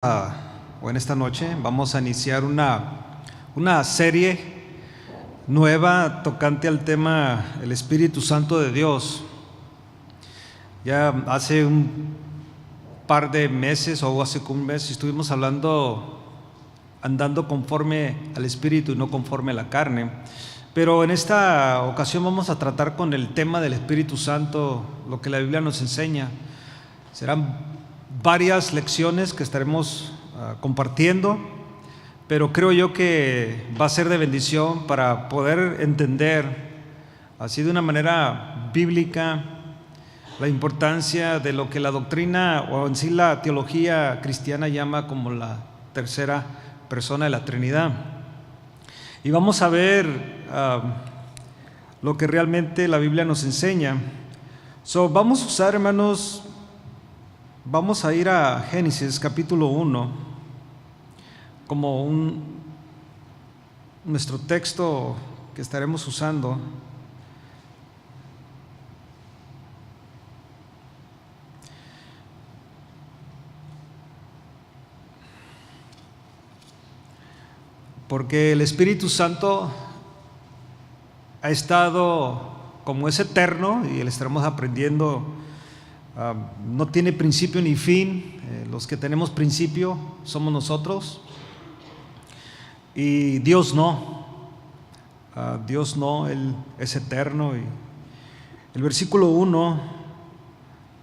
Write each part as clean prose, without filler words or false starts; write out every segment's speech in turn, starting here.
O en esta noche vamos a iniciar una serie nueva tocante al tema el Espíritu Santo de Dios. Ya hace un par de meses o hace un mes estuvimos andando conforme al Espíritu y no conforme a la carne, pero en esta ocasión vamos a tratar con el tema del Espíritu Santo, lo que la Biblia nos enseña. Serán varias lecciones que estaremos compartiendo, pero creo yo que va a ser de bendición para poder entender así de una manera bíblica la importancia de lo que la doctrina o en sí la teología cristiana llama como la tercera persona de la Trinidad. Y vamos a ver lo que realmente la Biblia nos enseña. Vamos a usar, hermanos, vamos a ir a Génesis capítulo 1 como nuestro texto que estaremos usando. Porque el Espíritu Santo ha estado, como es eterno, y le estaremos aprendiendo, no tiene principio ni fin. Los que tenemos principio somos nosotros, y Dios no. Dios no, Él es eterno. Y el versículo 1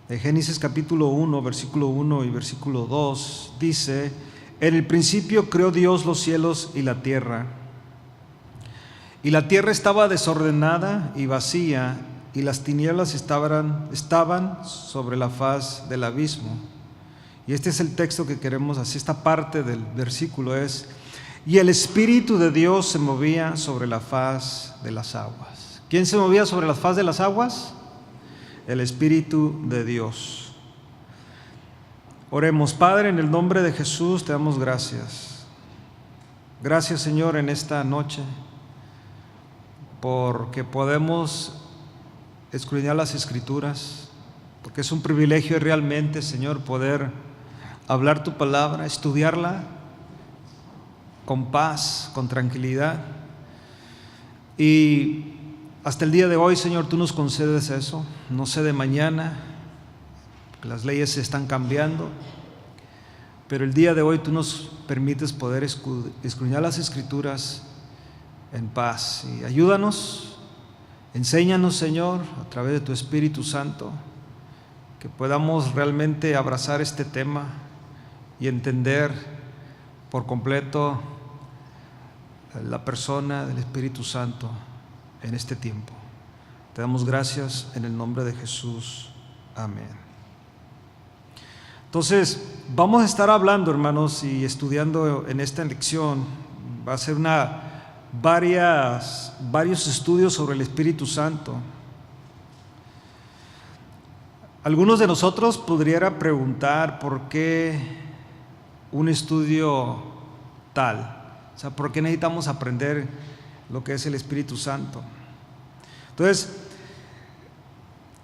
de Génesis capítulo 1, versículo 1 y versículo 2 dice: en el principio creó Dios los cielos y la tierra estaba desordenada y vacía, y las tinieblas estaban sobre la faz del abismo. Y este es el texto que queremos, así esta parte del versículo es: y el Espíritu de Dios se movía sobre la faz de las aguas. ¿Quién se movía sobre la faz de las aguas? El Espíritu de Dios. Oremos. Padre, en el nombre de Jesús te damos gracias. Gracias, Señor, en esta noche, porque podemos escudriñar las Escrituras, porque es un privilegio realmente, Señor, poder hablar tu palabra, estudiarla con paz, con tranquilidad. Y hasta el día de hoy, Señor, tú nos concedes eso. No sé de mañana, porque las leyes se están cambiando, pero el día de hoy tú nos permites poder escudriñar las Escrituras en paz. Y ayúdanos, enséñanos, Señor, a través de tu Espíritu Santo, que podamos realmente abrazar este tema y entender por completo la persona del Espíritu Santo en este tiempo. Te damos gracias en el nombre de Jesús. Amén. Entonces, vamos a estar hablando, hermanos, y estudiando en esta lección. Va a ser varios estudios sobre el Espíritu Santo. Algunos de nosotros podrían preguntar por qué un estudio tal, o sea, por qué necesitamos aprender lo que es el Espíritu Santo. Entonces,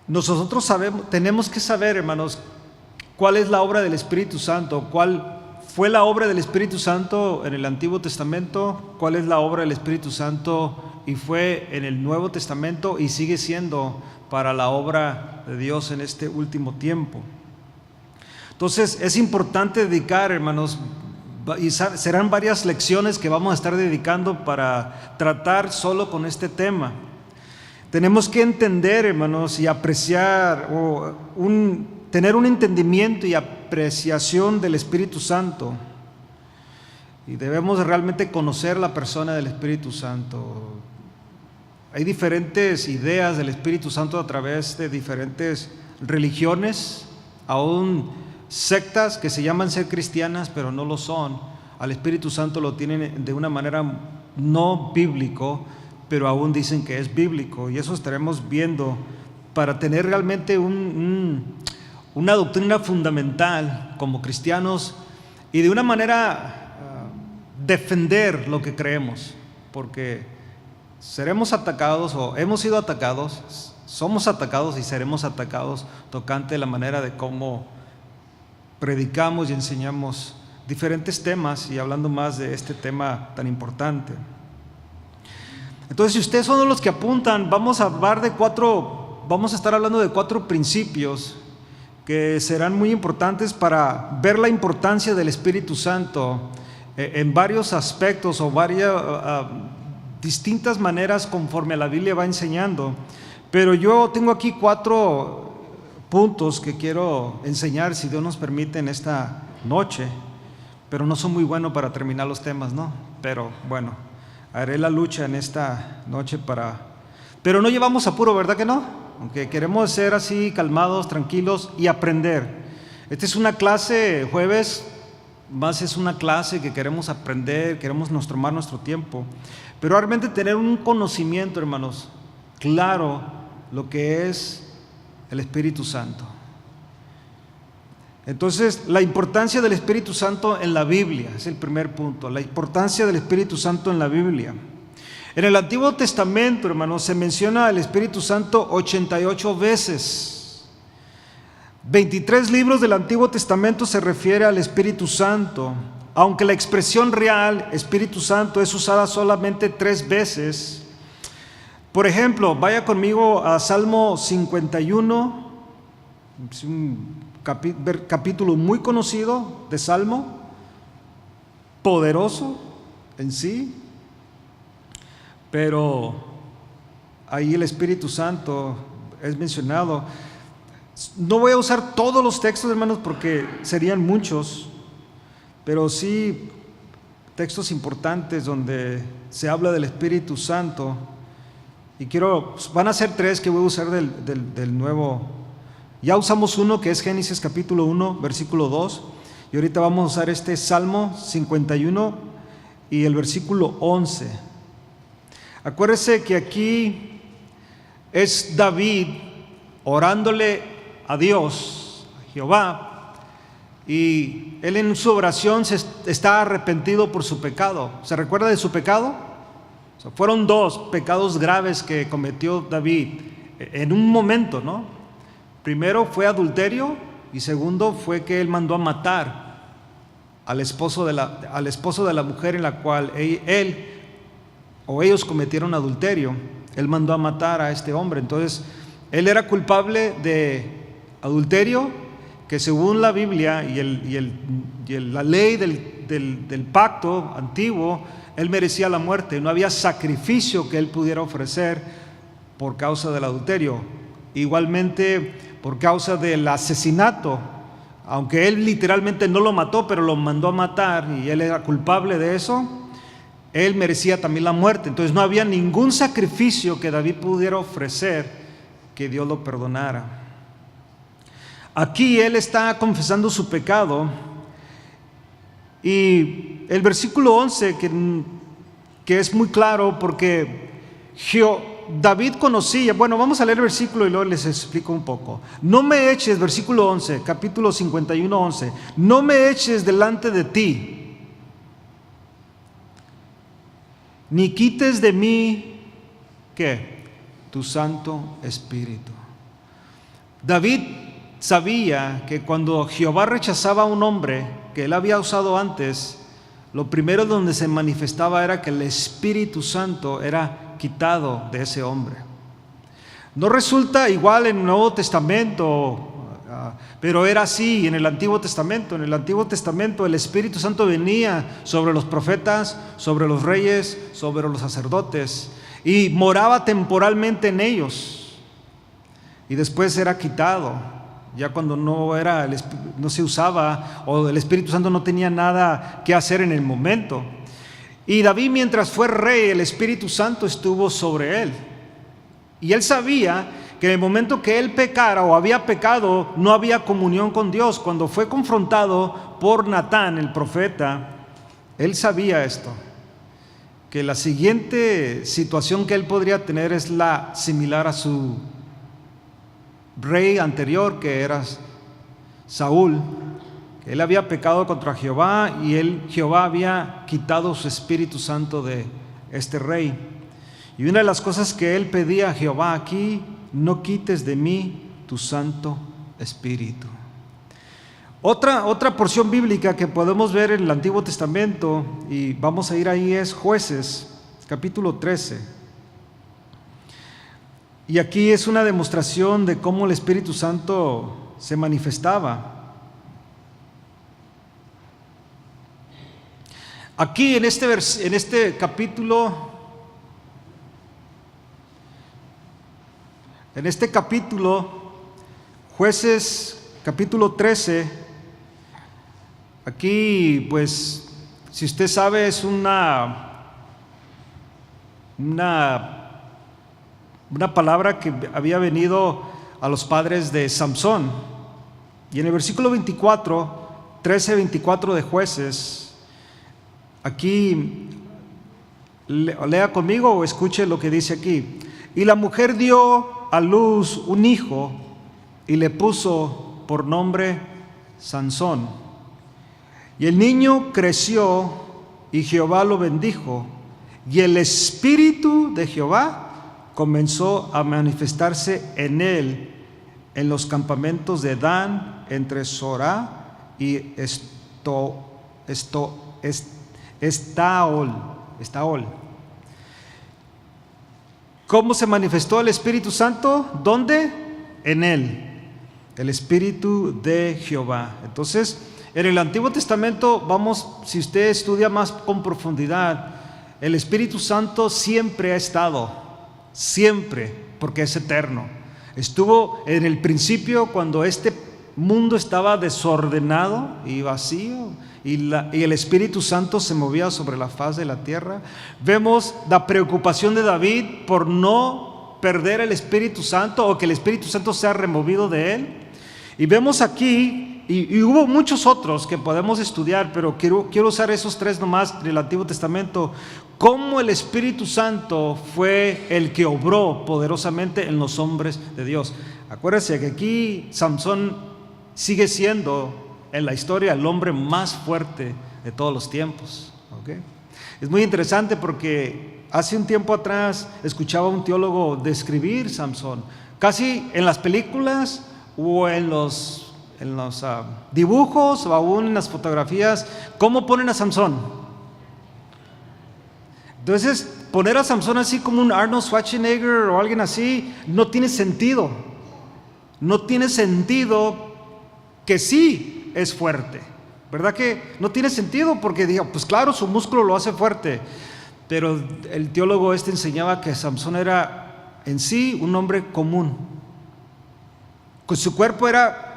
nosotros tenemos que saber, hermanos, cuál es la obra del Espíritu Santo, cuál fue la obra del Espíritu Santo en el Antiguo Testamento, cuál es la obra del Espíritu Santo y fue en el Nuevo Testamento y sigue siendo para la obra de Dios en este último tiempo. Entonces es importante dedicar, hermanos, y serán varias lecciones que vamos a estar dedicando para tratar solo con este tema. Tenemos que entender, hermanos, y apreciar tener un entendimiento y apreciación del Espíritu Santo, y debemos realmente conocer la persona del Espíritu Santo. Hay diferentes ideas del Espíritu Santo a través de diferentes religiones, aún sectas que se llaman ser cristianas pero no lo son. Al Espíritu Santo lo tienen de una manera no bíblico, pero aún dicen que es bíblico, y eso estaremos viendo para tener realmente una doctrina fundamental como cristianos y de una manera defender lo que creemos, porque seremos atacados o hemos sido atacados, somos atacados y seremos atacados tocante la manera de cómo predicamos y enseñamos diferentes temas y hablando más de este tema tan importante. Entonces, si ustedes son los que apuntan, vamos a estar hablando de 4 principios que serán muy importantes para ver la importancia del Espíritu Santo en varios aspectos o varias distintas maneras conforme a la Biblia va enseñando. Pero yo tengo aquí 4 puntos que quiero enseñar, si Dios nos permite, en esta noche, pero no soy muy bueno para terminar los temas, ¿no? Pero bueno, haré la lucha en esta noche pero no llevamos apuro, ¿verdad que no? Aunque queremos ser así calmados, tranquilos y aprender. Esta es una clase jueves, más es una clase que queremos aprender, queremos tomar nuestro tiempo, pero realmente tener un conocimiento, hermanos, claro, lo que es el Espíritu Santo. Entonces, la importancia del Espíritu Santo en la Biblia es el primer punto, la importancia del Espíritu Santo en la Biblia. En el Antiguo Testamento, hermanos, se menciona el Espíritu Santo 88 veces. 23 libros del Antiguo Testamento se refiere al Espíritu Santo, aunque la expresión real Espíritu Santo es usada solamente 3 veces. Por ejemplo, vaya conmigo a Salmo 51, es un capítulo muy conocido de Salmo, poderoso en sí, pero ahí el Espíritu Santo es mencionado. No voy a usar todos los textos, hermanos, porque serían muchos, pero sí textos importantes donde se habla del Espíritu Santo. Y van a ser 3 que voy a usar del Nuevo. Ya usamos uno que es Génesis capítulo 1, versículo 2, y ahorita vamos a usar este Salmo 51 y el versículo 11. Acuérdese que aquí es David orándole a Dios, a Jehová, y él en su oración está arrepentido por su pecado. ¿Se recuerda de su pecado? Fueron 2 pecados graves que cometió David en un momento, ¿no? Primero fue adulterio y segundo fue que él mandó a matar al esposo de la mujer en la cual ellos cometieron adulterio. Él mandó a matar a este hombre. Entonces, él era culpable de adulterio, que según la Biblia y la ley del pacto antiguo, él merecía la muerte. No había sacrificio que él pudiera ofrecer por causa del adulterio. Igualmente, por causa del asesinato, aunque él literalmente no lo mató, pero lo mandó a matar y él era culpable de eso, él merecía también la muerte. Entonces no había ningún sacrificio que David pudiera ofrecer que Dios lo perdonara. Aquí él está confesando su pecado, y el versículo 11 que es muy claro, porque David conocía. Bueno, vamos a leer el versículo y luego les explico un poco. No me eches, versículo 11, capítulo 51, 11. No me eches delante de ti, ni quites de mí, ¿qué? Tu Santo Espíritu. David sabía que cuando Jehová rechazaba a un hombre que él había usado antes, lo primero donde se manifestaba era que el Espíritu Santo era quitado de ese hombre. No resulta igual en el Nuevo Testamento, pero era así en el Antiguo Testamento. En el Antiguo Testamento el Espíritu Santo venía sobre los profetas, sobre los reyes, sobre los sacerdotes, y moraba temporalmente en ellos, y después era quitado. Ya cuando no se usaba, o el Espíritu Santo no tenía nada que hacer en el momento. Y David, mientras fue rey, el Espíritu Santo estuvo sobre él. Y él sabía que en el momento que él pecara o había pecado, no había comunión con Dios. Cuando fue confrontado por Natán, el profeta, él sabía esto, que la siguiente situación que él podría tener es la similar a su rey anterior, que era Saúl. Él había pecado contra Jehová y Jehová había quitado su Espíritu Santo de este rey. Y una de las cosas que él pedía a Jehová aquí: no quites de mí tu Santo Espíritu. Otra porción bíblica que podemos ver en el Antiguo Testamento, y vamos a ir ahí, es Jueces, capítulo 13. Y aquí es una demostración de cómo el Espíritu Santo se manifestaba. Aquí en este capítulo, Jueces capítulo 13, aquí pues, si usted sabe, es una palabra que había venido a los padres de Samsón. Y en el versículo 13-24 de Jueces, aquí lea conmigo o escuche lo que dice aquí. Y la mujer dio a luz un hijo y le puso por nombre Sansón. Y el niño creció y Jehová lo bendijo, y el Espíritu de Jehová comenzó a manifestarse en él en los campamentos de Dan, entre Sorá y Estaol. ¿Cómo se manifestó el Espíritu Santo? ¿Dónde? En él, el Espíritu de Jehová. Entonces, en el Antiguo Testamento, si usted estudia más con profundidad, el Espíritu Santo siempre ha estado, siempre, porque es eterno. Estuvo en el principio cuando este mundo estaba desordenado y vacío, y el Espíritu Santo se movía sobre la faz de la tierra. Vemos la preocupación de David por no perder el Espíritu Santo o que el Espíritu Santo sea removido de él. Y vemos aquí, y hubo muchos otros que podemos estudiar, pero quiero usar esos tres nomás del Antiguo Testamento, cómo el Espíritu Santo fue el que obró poderosamente en los hombres de Dios. Acuérdense que aquí Samsón sigue siendo en la historia el hombre más fuerte de todos los tiempos, ¿okay? Es muy interesante porque hace un tiempo atrás escuchaba a un teólogo describir Samsón, casi en las películas o en los dibujos o aún en las fotografías, ¿cómo ponen a Samsón? Entonces, poner a Samsón así como un Arnold Schwarzenegger o alguien así, no tiene sentido. No tiene sentido que sí es fuerte, ¿verdad que no tiene sentido? Porque digo, pues claro, su músculo lo hace fuerte, pero el teólogo enseñaba que Samsón era en sí un hombre común, que su cuerpo era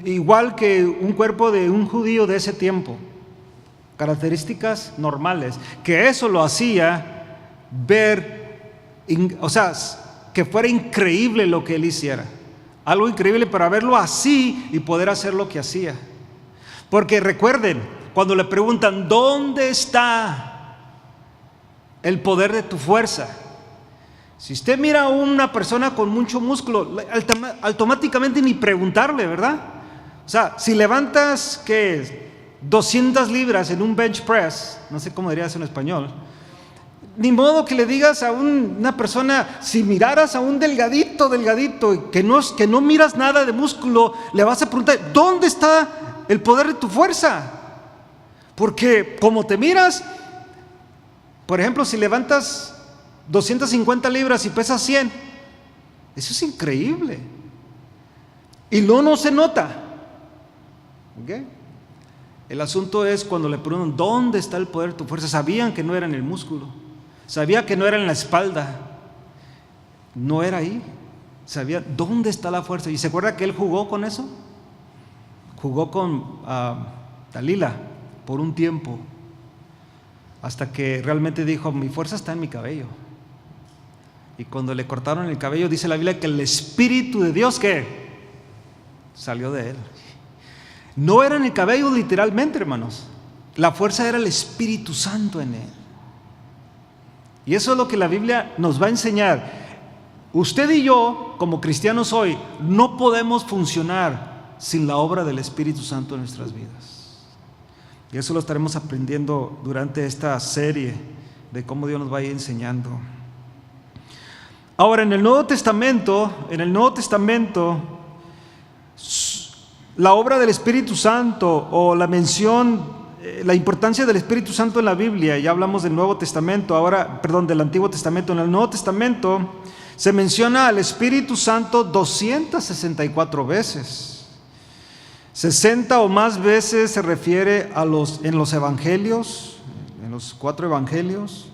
igual que un cuerpo de un judío de ese tiempo, características normales, que eso lo hacía ver, o sea, que fuera increíble lo que él hiciera, algo increíble para verlo así y poder hacer lo que hacía. Porque recuerden, cuando le preguntan ¿dónde está el poder de tu fuerza? Si usted mira a una persona con mucho músculo, automáticamente ni preguntarle, ¿verdad? O sea, si levantas, ¿qué? 200 libras en un bench press, no sé cómo diría eso en español, ni modo que le digas a una persona, si miraras a un delgadito, que no miras nada de músculo, le vas a preguntar, ¿dónde está el poder de tu fuerza? Porque como te miras, por ejemplo, si levantas 250 libras y pesas 100, eso es increíble. Y luego no se nota. ¿Okay? El asunto es cuando le preguntan ¿dónde está el poder de tu fuerza? Sabían que no era en el músculo, sabía que no era en la espalda, no era ahí, sabía dónde está la fuerza. ¿Y se acuerda que él jugó con eso? Jugó con Dalila por un tiempo, hasta que realmente dijo, mi fuerza está en mi cabello. Y cuando le cortaron el cabello, dice la Biblia que el Espíritu de Dios, ¿qué? Salió de él. No era en el cabello literalmente, hermanos. La fuerza era el Espíritu Santo en él. Y eso es lo que la Biblia nos va a enseñar. Usted y yo, como cristianos hoy, no podemos funcionar sin la obra del Espíritu Santo en nuestras vidas. Y eso lo estaremos aprendiendo durante esta serie de cómo Dios nos va a ir enseñando. Ahora, en el Nuevo Testamento, la obra del Espíritu Santo o la mención, la importancia del Espíritu Santo en la Biblia, ya hablamos del Nuevo Testamento, del Antiguo Testamento. En el Nuevo Testamento se menciona al Espíritu Santo 264 veces. 60 o más veces se refiere en los evangelios, en los 4 evangelios.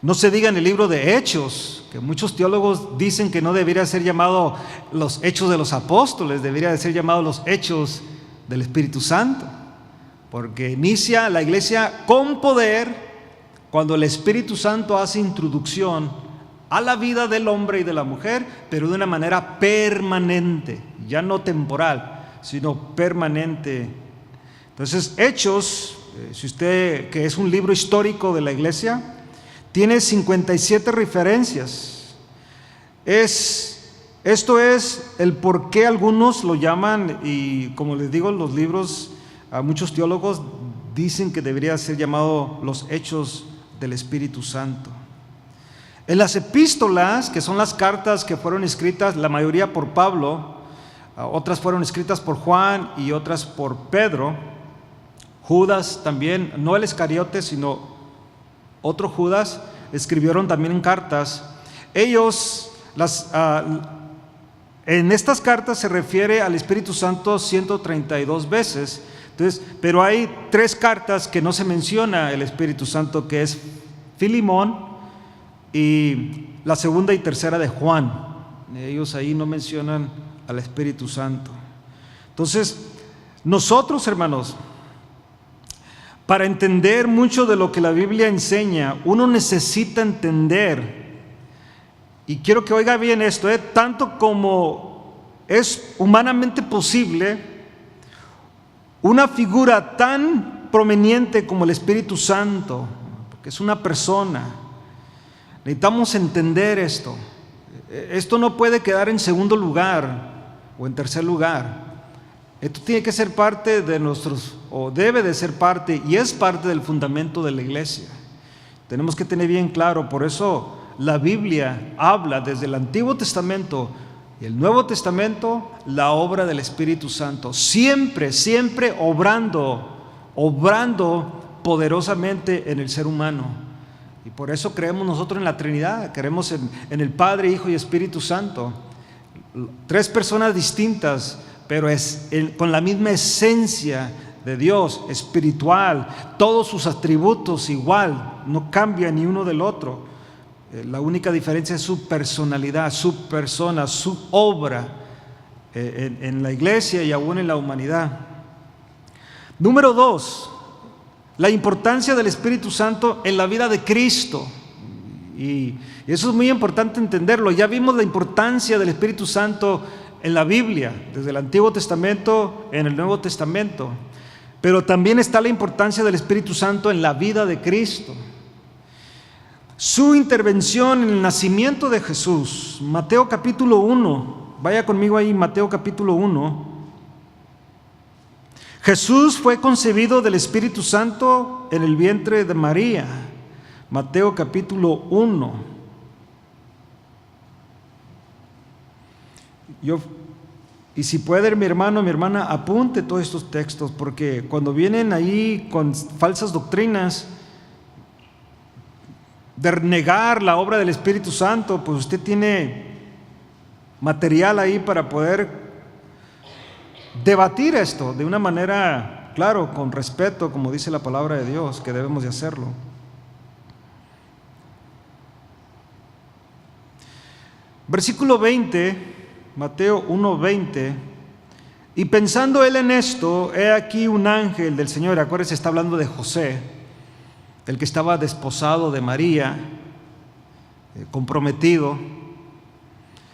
No se diga en el libro de Hechos, que muchos teólogos dicen que no debería ser llamado los Hechos de los Apóstoles, debería de ser llamado los Hechos del Espíritu Santo, porque inicia la iglesia con poder cuando el Espíritu Santo hace introducción a la vida del hombre y de la mujer, pero de una manera permanente, ya no temporal, sino permanente. Entonces, Hechos, si usted, que es un libro histórico de la iglesia, tiene 57 referencias. Esto es el por qué algunos lo llaman, y como les digo, los libros, a muchos teólogos dicen que debería ser llamado los Hechos del Espíritu Santo. En las epístolas, que son las cartas que fueron escritas, la mayoría por Pablo, otras fueron escritas por Juan y otras por Pedro, Judas también, no el Iscariote, sino otro Judas, escribieron también en cartas. Ellos, en estas cartas se refiere al Espíritu Santo 132 veces. Entonces, pero hay 3 cartas que no se menciona el Espíritu Santo, que es Filemón y la 2ª y 3ª de Juan. Ellos ahí no mencionan al Espíritu Santo. Entonces, nosotros, hermanos, para entender mucho de lo que la Biblia enseña, uno necesita entender, y quiero que oiga bien esto, tanto como es humanamente posible, una figura tan prominente como el Espíritu Santo, porque es una persona, necesitamos entender esto. Esto no puede quedar en segundo lugar o en tercer lugar. Esto tiene que ser parte de o debe de ser parte, y es parte del fundamento de la iglesia. Tenemos que tener bien claro, por eso la Biblia habla desde el Antiguo Testamento y el Nuevo Testamento, la obra del Espíritu Santo, siempre, siempre obrando poderosamente en el ser humano. Y por eso creemos nosotros en la Trinidad, creemos en el Padre, Hijo y Espíritu Santo. 3 personas distintas, pero con la misma esencia de Dios, espiritual, todos sus atributos igual, no cambia ni uno del otro. La única diferencia es su personalidad, su persona, su obra en la iglesia y aún en la humanidad. Número 2, la importancia del Espíritu Santo en la vida de Cristo. Y eso es muy importante entenderlo. Ya vimos la importancia del Espíritu Santo en la Biblia, desde el Antiguo Testamento, en el Nuevo Testamento. Pero también está la importancia del Espíritu Santo en la vida de Cristo. Su intervención en el nacimiento de Jesús. Mateo capítulo 1. Vaya conmigo ahí, Mateo capítulo 1. Jesús fue concebido del Espíritu Santo en el vientre de María. Mateo capítulo 1. Y si puede, mi hermano, mi hermana, apunte todos estos textos, porque cuando vienen ahí con falsas doctrinas de negar la obra del Espíritu Santo, pues usted tiene material ahí para poder debatir esto de una manera, claro, con respeto, como dice la palabra de Dios, que debemos de hacerlo. Versículo 20, Mateo 1:20. Y pensando él en esto, he aquí un ángel del Señor, acuérdense, está hablando de José, el que estaba desposado de María, comprometido,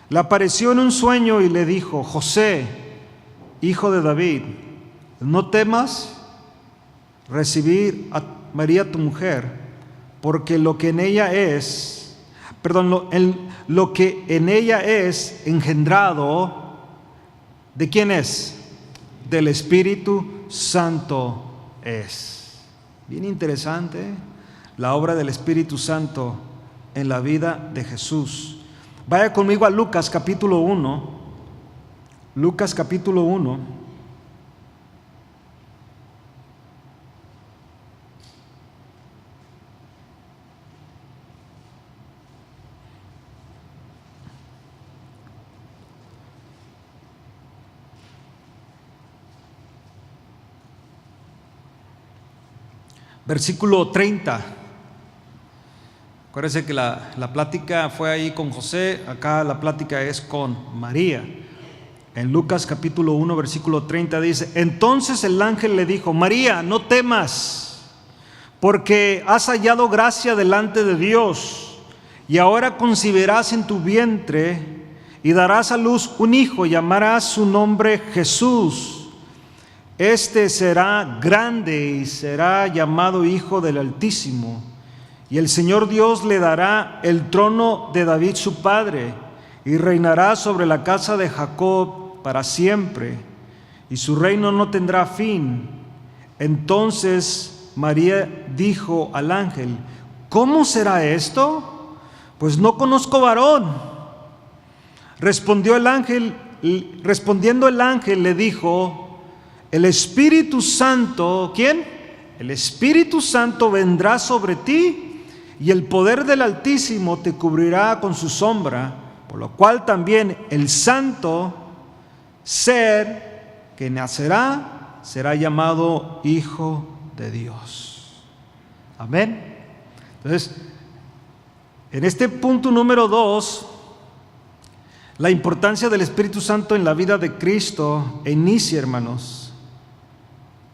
le apareció en un sueño y le dijo: José, hijo de David, no temas recibir a María tu mujer, porque lo que en ella es engendrado, ¿de quién es? Del Espíritu Santo es. Bien interesante, la obra del Espíritu Santo en la vida de Jesús. Vaya conmigo a Lucas capítulo 1. Lucas capítulo 1. versículo 30. Acuérdense que la plática fue ahí con José, acá la plática es con María. En Lucas capítulo 1, versículo 30 dice: entonces el ángel le dijo: María, no temas, porque has hallado gracia delante de Dios, y ahora concebirás en tu vientre y darás a luz un hijo, y llamarás su nombre Jesús. Este será grande y será llamado Hijo del Altísimo, y el Señor Dios le dará el trono de David su padre, y reinará sobre la casa de Jacob para siempre, y su reino no tendrá fin. Entonces María dijo al ángel: ¿cómo será esto? Pues no conozco varón. Respondiendo el ángel le dijo: el Espíritu Santo, ¿quién? El Espíritu Santo vendrá sobre ti, y el poder del Altísimo te cubrirá con su sombra, por lo cual también el santo ser que nacerá será llamado Hijo de Dios. Amén. Entonces, en este punto número 2, la importancia del Espíritu Santo en la vida de Cristo inicia, hermanos,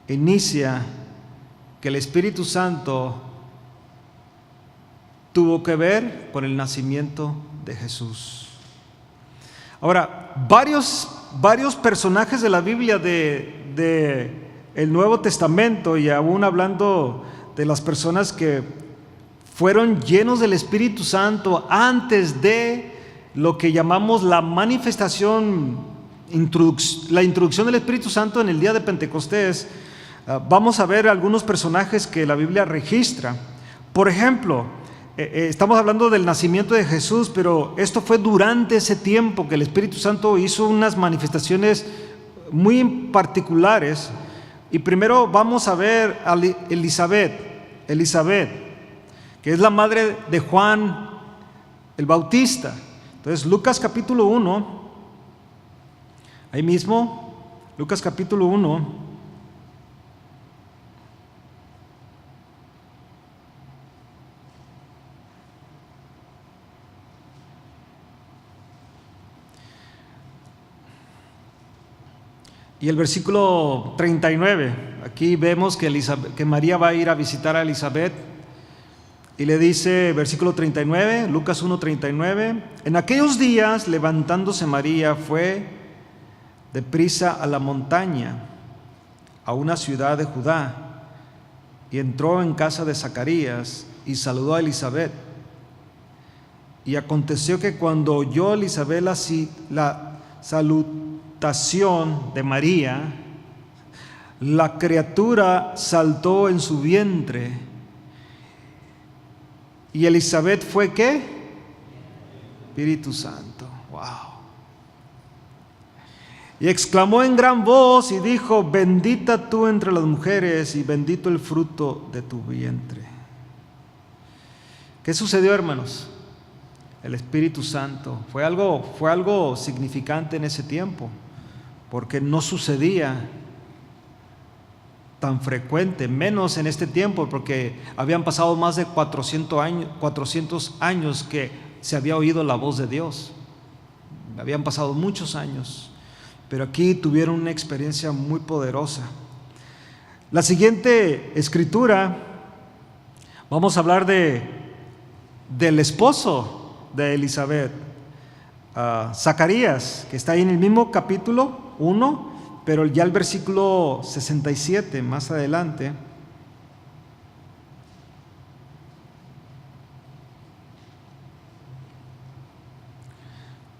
que el Espíritu Santo tuvo que ver con el nacimiento de Jesús. Ahora, varios personajes de la Biblia de el Nuevo Testamento, y aún hablando de las personas que fueron llenos del Espíritu Santo antes de lo que llamamos la manifestación, la introducción del Espíritu Santo en el día de Pentecostés, vamos a ver algunos personajes que la Biblia registra. Por ejemplo, estamos hablando del nacimiento de Jesús, pero esto fue durante ese tiempo que el Espíritu Santo hizo unas manifestaciones muy particulares. Y primero vamos a ver a Elizabeth, que es la madre de Juan el Bautista. Entonces, Lucas capítulo 1, ahí mismo, Lucas capítulo 1. Y el versículo 39, aquí vemos que María va a ir a visitar a Elizabeth, y le dice, versículo 39, Lucas 1:39: en aquellos días, levantándose María, fue deprisa a la montaña, a una ciudad de Judá, y entró en casa de Zacarías, y saludó a Elizabeth. Y aconteció que cuando oyó Elizabeth la salutación de María, la criatura saltó en su vientre. Y Elizabeth fue ¿qué? Espíritu Santo. Wow. Y exclamó en gran voz y dijo: bendita tú entre las mujeres, y bendito el fruto de tu vientre. ¿Qué sucedió, hermanos? El Espíritu Santo fue algo significante en ese tiempo, porque no sucedía tan frecuente, menos en este tiempo, porque habían pasado más de 400 años que se había oído la voz de Dios. Habían pasado muchos años, pero aquí tuvieron una experiencia muy poderosa. La siguiente escritura, vamos a hablar del esposo de Elizabeth, Zacarías, que está ahí en el mismo capítulo 1, pero ya el versículo 67, más adelante.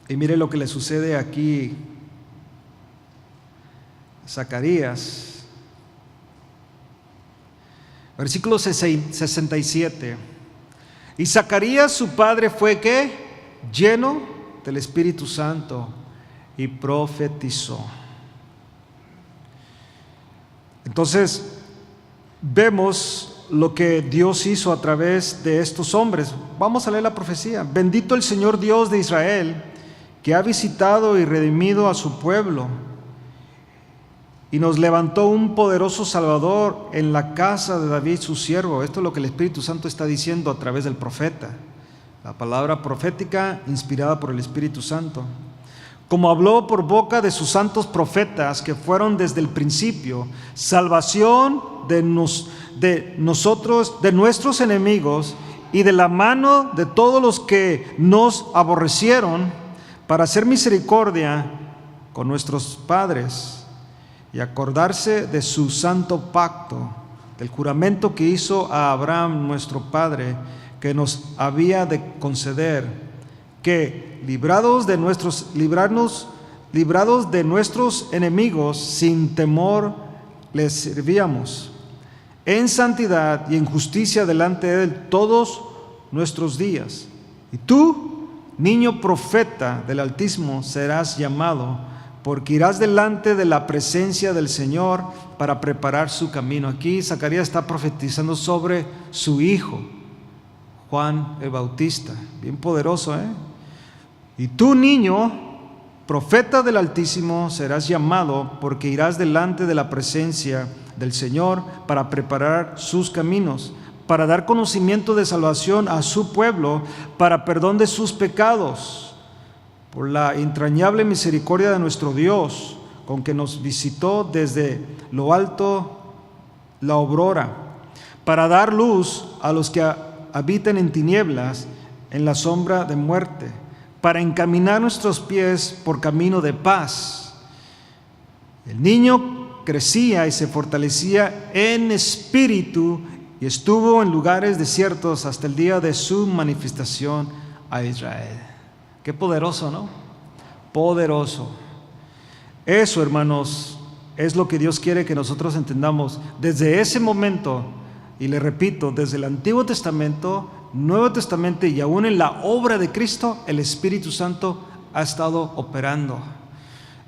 Y mire lo que le sucede aquí a Zacarías. Versículo 67. Y Zacarías su padre fue ¿qué? Lleno del Espíritu Santo, y profetizó. Entonces, vemos lo que Dios hizo a través de estos hombres. Vamos a leer la profecía. Bendito el Señor Dios de Israel, que ha visitado y redimido a su pueblo, y nos levantó un poderoso Salvador en la casa de David su siervo. Esto es lo que el Espíritu Santo está diciendo a través del profeta, la palabra profética inspirada por el Espíritu Santo. Como habló por boca de sus santos profetas que fueron desde el principio, salvación de nosotros, de nuestros enemigos y de la mano de todos los que nos aborrecieron, para hacer misericordia con nuestros padres y acordarse de su santo pacto, del juramento que hizo a Abraham nuestro padre, que nos había de conceder, que librados de nuestros enemigos, sin temor les servíamos, en santidad y en justicia delante de Él todos nuestros días. Y tú, niño profeta del Altísimo, serás llamado, porque irás delante de la presencia del Señor para preparar su camino. Aquí Zacarías está profetizando sobre su hijo, Juan el Bautista. Bien poderoso, ¿eh? Y tú, niño, profeta del Altísimo, serás llamado, porque irás delante de la presencia del Señor para preparar sus caminos, para dar conocimiento de salvación a su pueblo, para perdón de sus pecados, por la entrañable misericordia de nuestro Dios, con que nos visitó desde lo alto la aurora, para dar luz a los que habitan en tinieblas, en la sombra de muerte, para encaminar nuestros pies por camino de paz. El niño crecía y se fortalecía en espíritu y estuvo en lugares desiertos hasta el día de su manifestación a Israel. Qué poderoso, ¿no? Poderoso. Eso, hermanos, es lo que Dios quiere que nosotros entendamos desde ese momento. Y le repito, desde el Antiguo Testamento, Nuevo Testamento y aún en la obra de Cristo, el Espíritu Santo ha estado operando.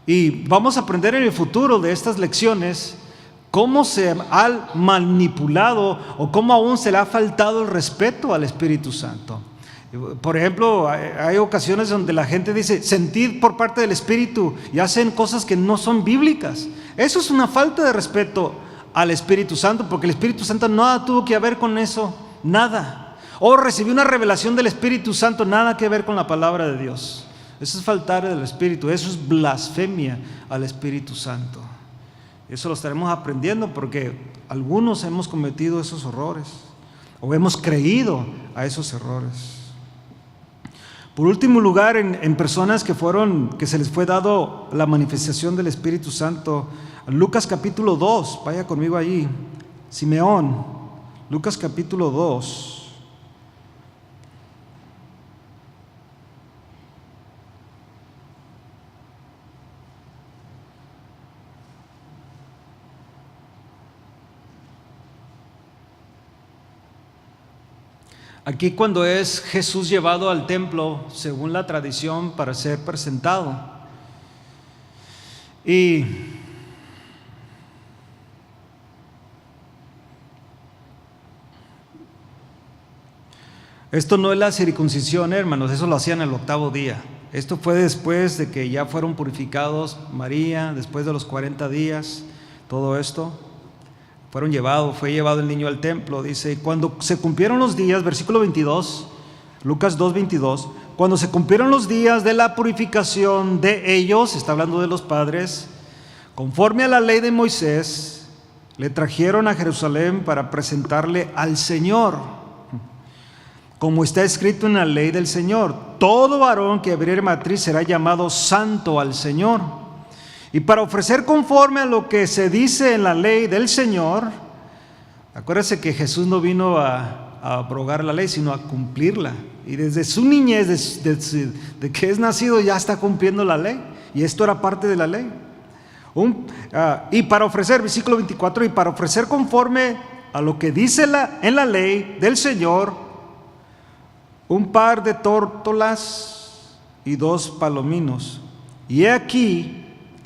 Y vamos a aprender en el futuro de estas lecciones cómo se ha manipulado o cómo aún se le ha faltado el respeto al Espíritu Santo. Por ejemplo, hay ocasiones donde la gente dice sentir por parte del Espíritu y hacen cosas que no son bíblicas. Eso es una falta de respeto al Espíritu Santo, porque el Espíritu Santo nada tuvo que ver con eso, nada. O recibí una revelación del Espíritu Santo, nada que ver con la palabra de Dios. Eso es faltar del Espíritu, eso es blasfemia al Espíritu Santo. Eso lo estaremos aprendiendo porque algunos hemos cometido esos errores o hemos creído a esos errores. Por último lugar, en personas que se les fue dado la manifestación del Espíritu Santo, Lucas capítulo 2, vaya conmigo allí, Simeón, Lucas capítulo 2. Aquí cuando es Jesús llevado al templo, según la tradición, para ser presentado. Y esto no es la circuncisión, hermanos, eso lo hacían el 8º día. Esto fue después de que ya fueron purificados María, después de los 40 días, todo esto. Fue llevado el niño al templo, dice, y cuando se cumplieron los días, versículo 22, Lucas 2:22, cuando se cumplieron los días de la purificación de ellos, está hablando de los padres, conforme a la ley de Moisés, le trajeron a Jerusalén para presentarle al Señor, como está escrito en la ley del Señor, todo varón que abriere matriz será llamado santo al Señor. Y para ofrecer conforme a lo que se dice en la ley del Señor, acuérdense que Jesús no vino a abrogar la ley, sino a cumplirla. Y desde su niñez, de que es nacido, ya está cumpliendo la ley. Y esto era parte de la ley. Y para ofrecer, versículo 24, y para ofrecer conforme a lo que dice en la ley del Señor, un par de tórtolas y 2 palominos. Y he aquí,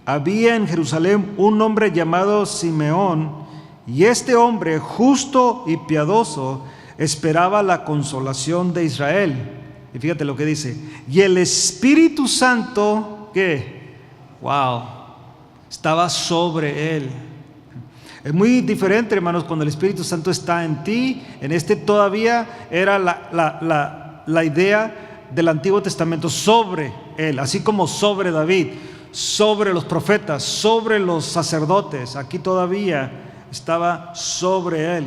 había en Jerusalén un hombre llamado Simeón, y este hombre, justo y piadoso, esperaba la consolación de Israel. Y fíjate lo que dice, y el Espíritu Santo, ¿qué? Wow, estaba sobre él. Es muy diferente, hermanos, cuando el Espíritu Santo está en ti. En este todavía era la idea del Antiguo Testamento, sobre él, así como sobre David, sobre los profetas, sobre los sacerdotes. Aquí todavía estaba sobre él.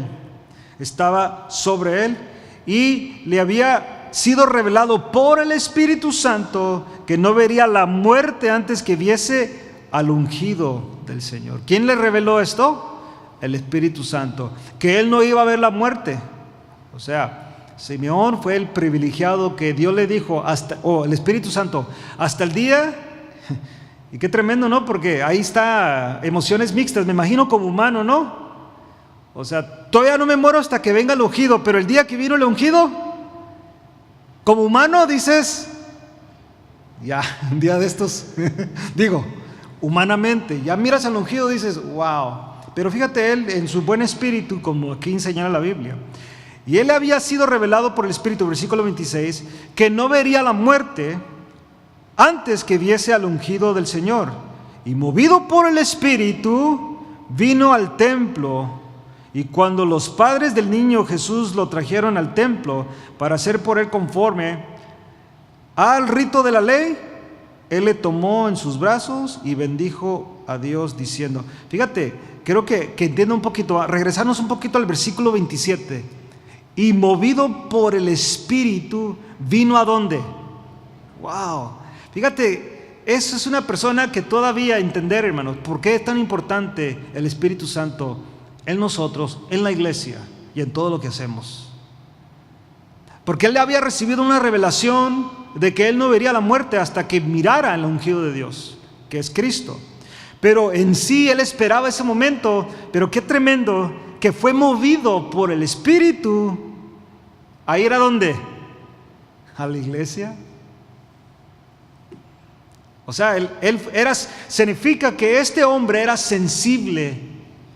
Estaba sobre él y le había sido revelado por el Espíritu Santo que no vería la muerte antes que viese al ungido del Señor. ¿Quién le reveló esto? El Espíritu Santo. Que él no iba a ver la muerte. O sea, Simeón fue el privilegiado que Dios le dijo, el Espíritu Santo, hasta el día, y qué tremendo, ¿no? Porque ahí está, emociones mixtas, me imagino como humano, ¿no? O sea, todavía no me muero hasta que venga el ungido, pero el día que vino el ungido, como humano dices, ya, un día de estos, digo, humanamente, ya miras al ungido y dices, wow. Pero fíjate, él en su buen espíritu, como aquí enseña la Biblia, y él había sido revelado por el Espíritu, versículo 26, que no vería la muerte antes que viese al ungido del Señor. Y movido por el Espíritu, vino al templo. Y cuando los padres del niño Jesús lo trajeron al templo para hacer por él conforme al rito de la ley, él le tomó en sus brazos y bendijo a Dios diciendo, fíjate, creo que entienda un poquito, regresarnos un poquito al versículo 27. Y movido por el Espíritu, ¿vino a dónde? Wow, fíjate, eso es una persona que todavía entender, hermanos, por qué es tan importante el Espíritu Santo en nosotros, en la iglesia y en todo lo que hacemos. Porque él había recibido una revelación de que él no vería la muerte hasta que mirara al ungido de Dios, que es Cristo. Pero en sí él esperaba ese momento, pero qué tremendo que fue movido por el Espíritu a ir ¿a dónde? A la iglesia. O sea, significa que este hombre era sensible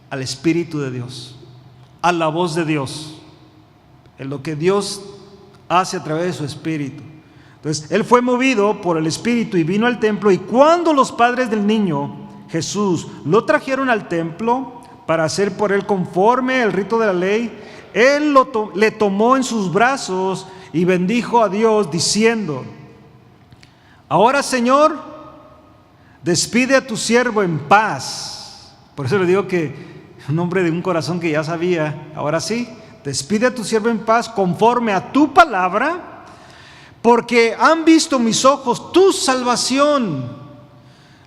al Espíritu de Dios, a la voz de Dios, en lo que Dios hace a través de su Espíritu. Entonces, él fue movido por el Espíritu y vino al templo, y cuando los padres del niño Jesús lo trajeron al templo para hacer por él conforme el rito de la ley, él le tomó en sus brazos y bendijo a Dios diciendo, ahora Señor, despide a tu siervo en paz. Por eso le digo que un hombre de un corazón que ya sabía, ahora sí, despide a tu siervo en paz conforme a tu palabra, porque han visto mis ojos tu salvación,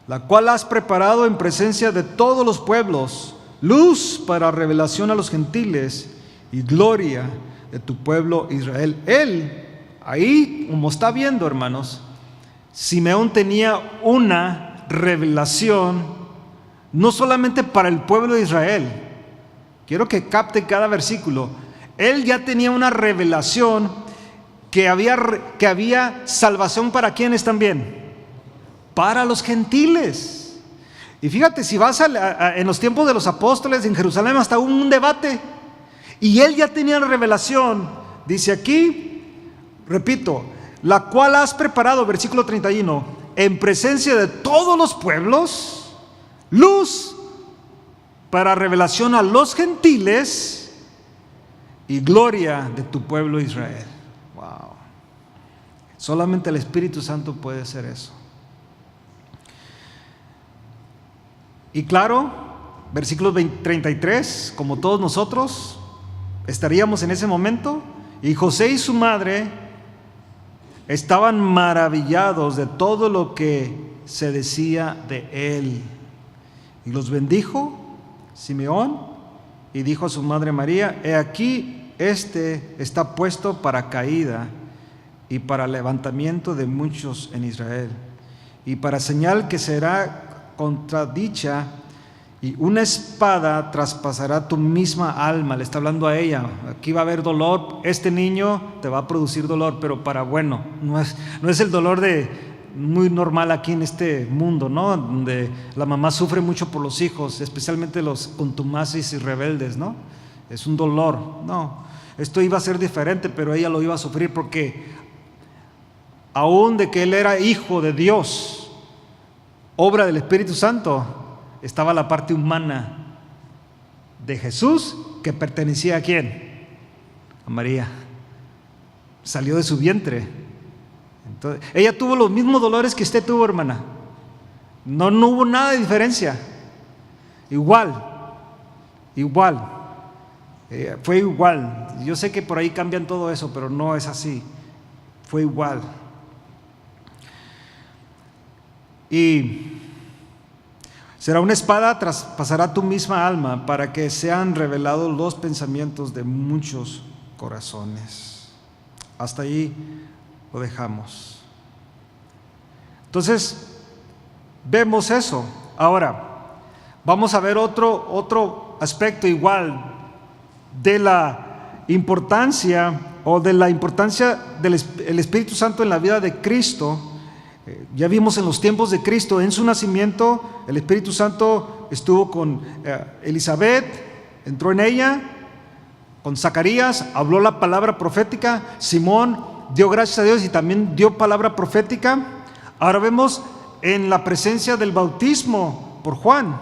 la cual has preparado en presencia de todos los pueblos, luz para revelación a los gentiles y gloria de tu pueblo Israel. Él, ahí, como está viendo, hermanos, Simeón tenía una revelación no solamente para el pueblo de Israel. Quiero que capte cada versículo. Él ya tenía una revelación que había salvación para quienes también, para los gentiles. Y fíjate, si vas en los tiempos de los apóstoles en Jerusalén, hasta hubo un debate, y él ya tenía la revelación. Dice aquí, repito, la cual has preparado, versículo 31, en presencia de todos los pueblos, luz para revelación a los gentiles y gloria de tu pueblo Israel. Wow. Solamente el Espíritu Santo puede hacer eso. Y claro, versículo 33, como todos nosotros estaríamos en ese momento, y José y su madre estaban maravillados de todo lo que se decía de él. Y los bendijo Simeón y dijo a su madre María, he aquí, este está puesto para caída y para levantamiento de muchos en Israel, y para señal que será contradicha, y una espada traspasará tu misma alma. Le está hablando a ella, aquí va a haber dolor, este niño te va a producir dolor, pero para bueno, no es el dolor muy normal aquí en este mundo, ¿no? Donde la mamá sufre mucho por los hijos, especialmente los contumaces y rebeldes, ¿no? Es un dolor, no. Esto iba a ser diferente, pero ella lo iba a sufrir porque aún de que él era hijo de Dios, obra del Espíritu Santo, estaba la parte humana de Jesús, que pertenecía ¿a quién? A María. Salió de su vientre. Entonces, ella tuvo los mismos dolores que usted tuvo, hermana. No hubo nada de diferencia. Igual. Fue igual. Yo sé que por ahí cambian todo eso, pero no es así. Fue igual. Y será una espada, traspasará tu misma alma, para que sean revelados los pensamientos de muchos corazones. Hasta ahí lo dejamos. Entonces, vemos eso. Ahora, vamos a ver otro aspecto igual de la importancia del Espíritu Santo en la vida de Cristo. Ya vimos en los tiempos de Cristo, en su nacimiento, el Espíritu Santo estuvo con Elizabeth, entró en ella, con Zacarías, habló la palabra profética, Simón dio gracias a Dios y también dio palabra profética. Ahora vemos en la presencia del bautismo por Juan,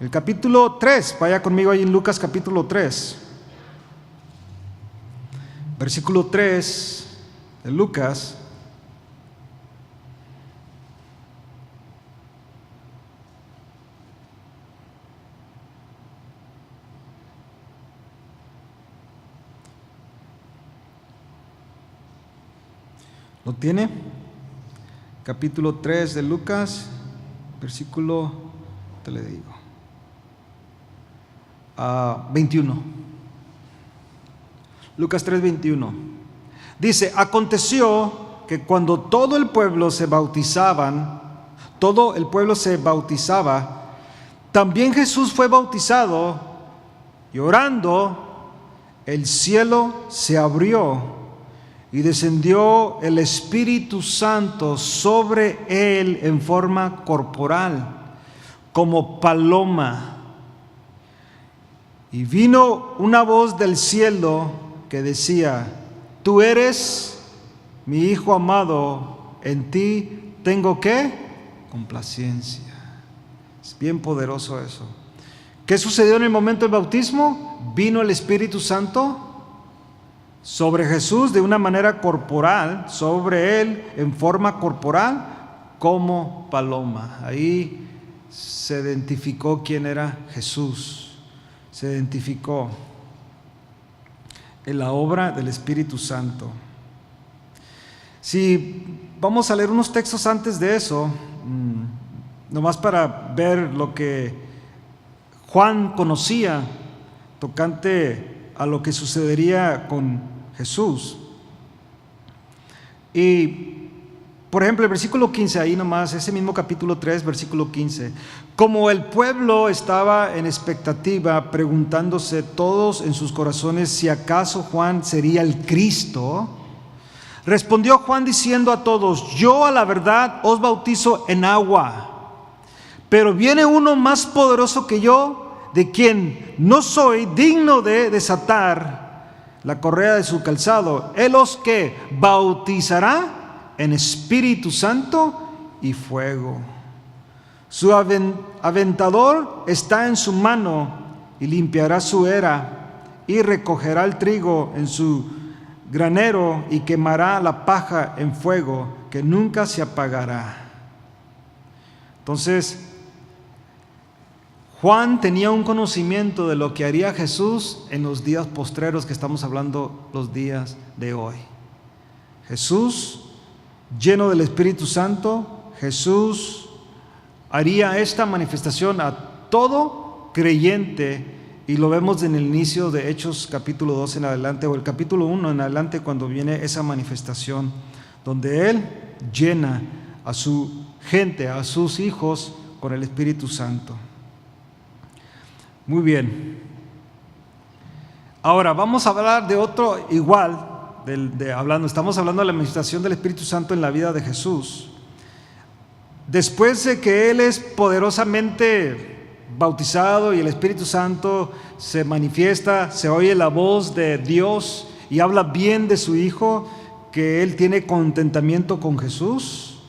el capítulo 3, vaya conmigo ahí en Lucas capítulo 3, versículo 3 de Lucas. ¿Lo tiene? Capítulo 3 de Lucas, versículo, te le digo, 21. Lucas 3, 21. Dice: aconteció que cuando todo el pueblo se bautizaba, también Jesús fue bautizado, y orando, el cielo se abrió, y descendió el Espíritu Santo sobre él en forma corporal, como paloma. Y vino una voz del cielo que decía: tú eres mi Hijo amado, en ti tengo ¿qué? Complacencia. Es bien poderoso eso. ¿Qué sucedió en el momento del bautismo? Vino el Espíritu Santo sobre Jesús de una manera corporal, sobre él en forma corporal, como paloma. Ahí se identificó quién era Jesús, se identificó en la obra del Espíritu Santo. Si vamos a leer unos textos antes de eso, nomás para ver lo que Juan conocía tocante a lo que sucedería con Jesús. Y por ejemplo el versículo 15, ahí nomás, ese mismo capítulo 3, versículo 15: como el pueblo estaba en expectativa, preguntándose todos en sus corazones si acaso Juan sería el Cristo, respondió Juan diciendo a todos: yo a la verdad os bautizo en agua, pero viene uno más poderoso que yo, de quien no soy digno de desatar la correa de su calzado. Él os que bautizará en Espíritu Santo y fuego. Su aventador está en su mano, y limpiará su era, y recogerá el trigo en su granero, y quemará la paja en fuego, que nunca se apagará. Entonces, Juan tenía un conocimiento de lo que haría Jesús en los días postreros, que estamos hablando los días de hoy. Jesús, lleno del Espíritu Santo, Jesús haría esta manifestación a todo creyente, y lo vemos en el inicio de Hechos capítulo 2 en adelante, o el capítulo 1 en adelante, cuando viene esa manifestación, donde Él llena a su gente, a sus hijos, con el Espíritu Santo. Muy bien. Ahora vamos a hablar de otro igual, estamos hablando de la manifestación del Espíritu Santo en la vida de Jesús. Después de que Él es poderosamente bautizado y el Espíritu Santo se manifiesta, se oye la voz de Dios y habla bien de su Hijo, que Él tiene contentamiento con Jesús.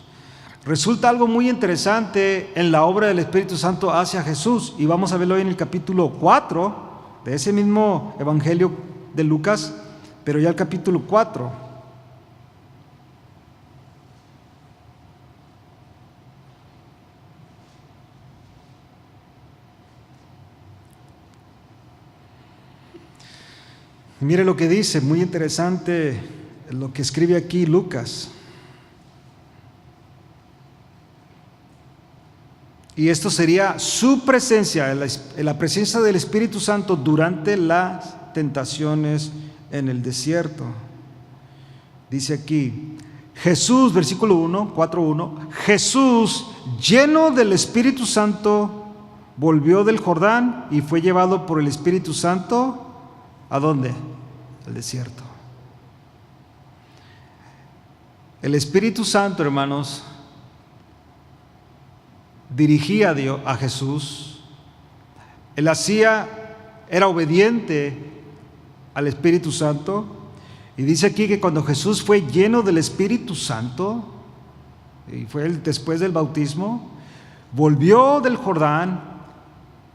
resulta algo muy interesante en la obra del Espíritu Santo hacia Jesús. Y vamos a verlo hoy en el capítulo 4 de ese mismo Evangelio de Lucas, pero ya el capítulo 4. Mire lo que dice, muy interesante lo que escribe aquí Lucas. Y esto sería su presencia, la presencia del Espíritu Santo durante las tentaciones en el desierto. Dice aquí, Jesús, versículo 1, 4:1, Jesús, lleno del Espíritu Santo, volvió del Jordán y fue llevado por el Espíritu Santo, ¿a dónde? Al desierto. El Espíritu Santo, hermanos, dirigía a Jesús. Él era obediente al Espíritu Santo. Y dice aquí que cuando Jesús fue lleno del Espíritu Santo, y fue después del bautismo, volvió del Jordán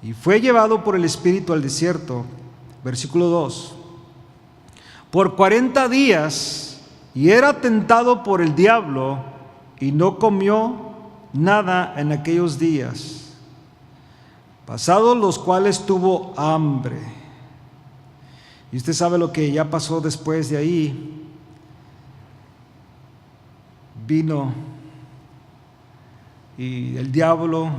y fue llevado por el Espíritu al desierto. Versículo 2. Por 40 días, y era tentado por el diablo, y no comió nada en aquellos días, pasados los cuales tuvo hambre. Y usted sabe lo que ya pasó después de ahí. Vino y el diablo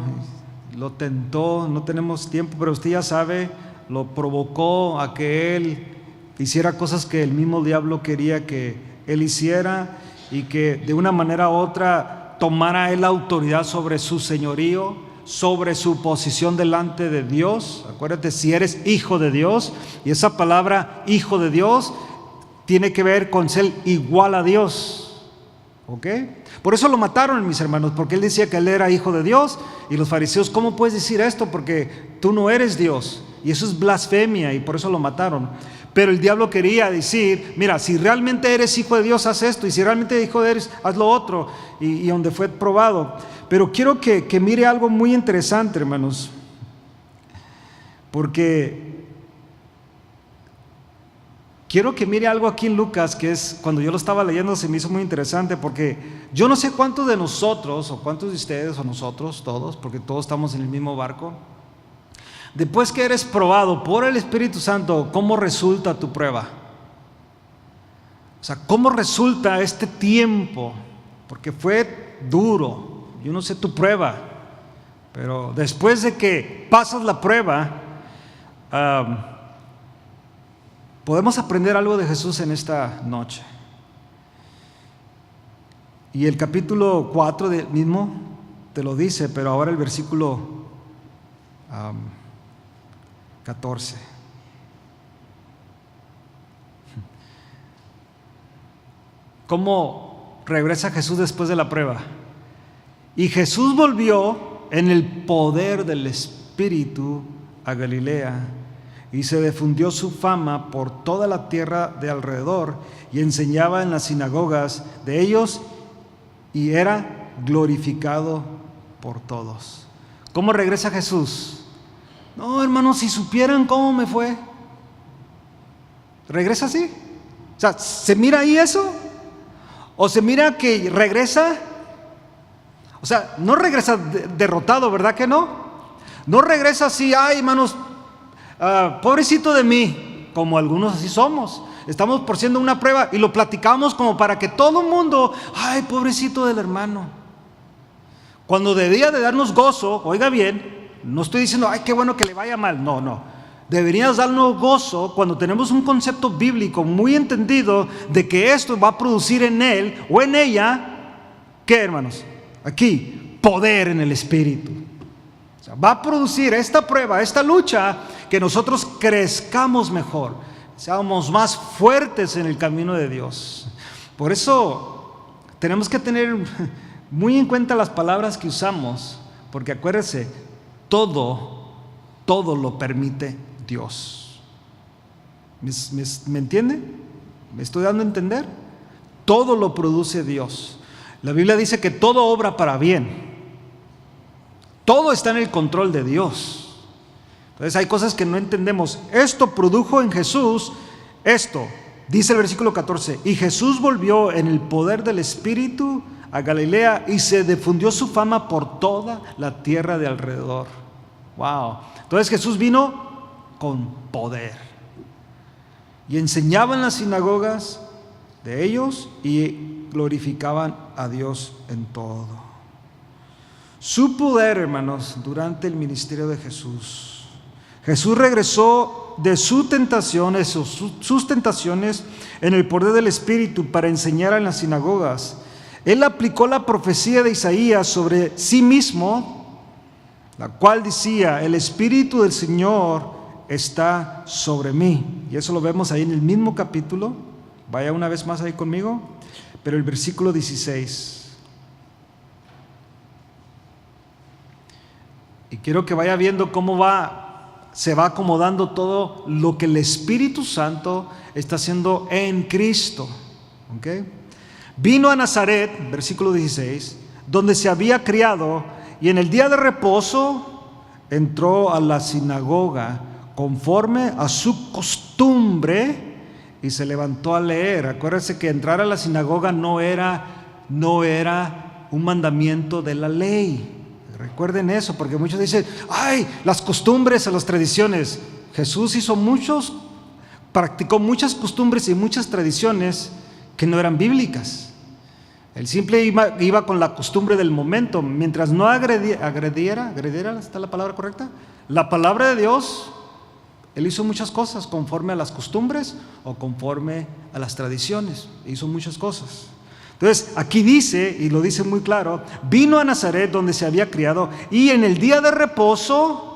lo tentó, no tenemos tiempo, pero usted ya sabe, lo provocó a que él hiciera cosas que el mismo diablo quería que él hiciera, y que de una manera u otra tomara él la autoridad sobre su señorío, sobre su posición delante de Dios. Acuérdate, si eres hijo de Dios, y esa palabra hijo de Dios tiene que ver con ser igual a Dios, ¿ok? Por eso lo mataron, mis hermanos, porque él decía que él era hijo de Dios, y los fariseos, ¿cómo puedes decir esto? Porque tú no eres Dios, y eso es blasfemia, y por eso lo mataron. Pero el diablo quería decir, mira, si realmente eres hijo de Dios, haz esto, y si realmente hijo de Dios, haz lo otro, y donde fue probado. Pero quiero que mire algo muy interesante, hermanos, porque quiero que mire algo aquí en Lucas, que es, cuando yo lo estaba leyendo se me hizo muy interesante, porque yo no sé cuántos de nosotros, o cuántos de ustedes, o nosotros, todos, porque todos estamos en el mismo barco, después que eres probado por el Espíritu Santo, ¿cómo resulta tu prueba? O sea, ¿cómo resulta este tiempo? Porque fue duro, yo no sé tu prueba, pero después de que pasas la prueba, podemos aprender algo de Jesús en esta noche. Y el capítulo 4 del mismo te lo dice, pero ahora el versículo 14. ¿Cómo regresa Jesús después de la prueba? Y Jesús volvió en el poder del Espíritu a Galilea, y se difundió su fama por toda la tierra de alrededor, y enseñaba en las sinagogas de ellos, y era glorificado por todos. ¿Cómo regresa Jesús? No, hermanos, si supieran cómo me fue. ¿Regresa así? O sea, ¿se mira ahí eso? ¿O se mira que regresa? O sea, no regresa derrotado, ¿verdad que no? No regresa así, ay, hermanos, pobrecito de mí, como algunos así somos. Estamos por siendo una prueba y lo platicamos como para que todo el mundo, ay, pobrecito del hermano. Cuando debía de darnos gozo, oiga bien, no estoy diciendo, ay, qué bueno que le vaya mal, no. Deberías darnos gozo cuando tenemos un concepto bíblico muy entendido de que esto va a producir en él o en ella, ¿qué, hermanos? Aquí, poder en el Espíritu. O sea, va a producir esta prueba, esta lucha, que nosotros crezcamos mejor, seamos más fuertes en el camino de Dios. Por eso tenemos que tener muy en cuenta las palabras que usamos, porque acuérdese, todo lo permite Dios. ¿Me entiende? ¿Me estoy dando a entender? Todo lo produce Dios. La Biblia dice que todo obra para bien. Todo está en el control de Dios. Entonces hay cosas que no entendemos. Esto produjo en Jesús esto. Dice el versículo 14: y Jesús volvió en el poder del Espíritu a Galilea y se difundió su fama por toda la tierra de alrededor. Wow. Entonces Jesús vino con poder y enseñaba en las sinagogas de ellos y glorificaban a Dios en todo. Su poder, hermanos, durante el ministerio de Jesús. Jesús regresó de sus tentaciones en el poder del Espíritu para enseñar en las sinagogas. Él aplicó la profecía de Isaías sobre sí mismo, la cual decía: el Espíritu del Señor está sobre mí. Y eso lo vemos ahí en el mismo capítulo. Vaya una vez más ahí conmigo. Pero el versículo 16. Y quiero que vaya viendo cómo se va acomodando todo lo que el Espíritu Santo está haciendo en Cristo. ¿Okay? Vino a Nazaret, versículo 16, donde se había criado, y en el día de reposo entró a la sinagoga conforme a su costumbre y se levantó a leer. Acuérdense que entrar a la sinagoga no era un mandamiento de la ley. Recuerden eso, porque muchos dicen: ay, las costumbres o las tradiciones. Jesús practicó muchas costumbres y muchas tradiciones que no eran bíblicas. Él simple iba con la costumbre del momento, mientras no agrediera, ¿está la palabra correcta? La palabra de Dios. Él hizo muchas cosas conforme a las costumbres o conforme a las tradiciones. Hizo muchas cosas. Entonces, aquí dice, y lo dice muy claro: vino a Nazaret donde se había criado, y en el día de reposo.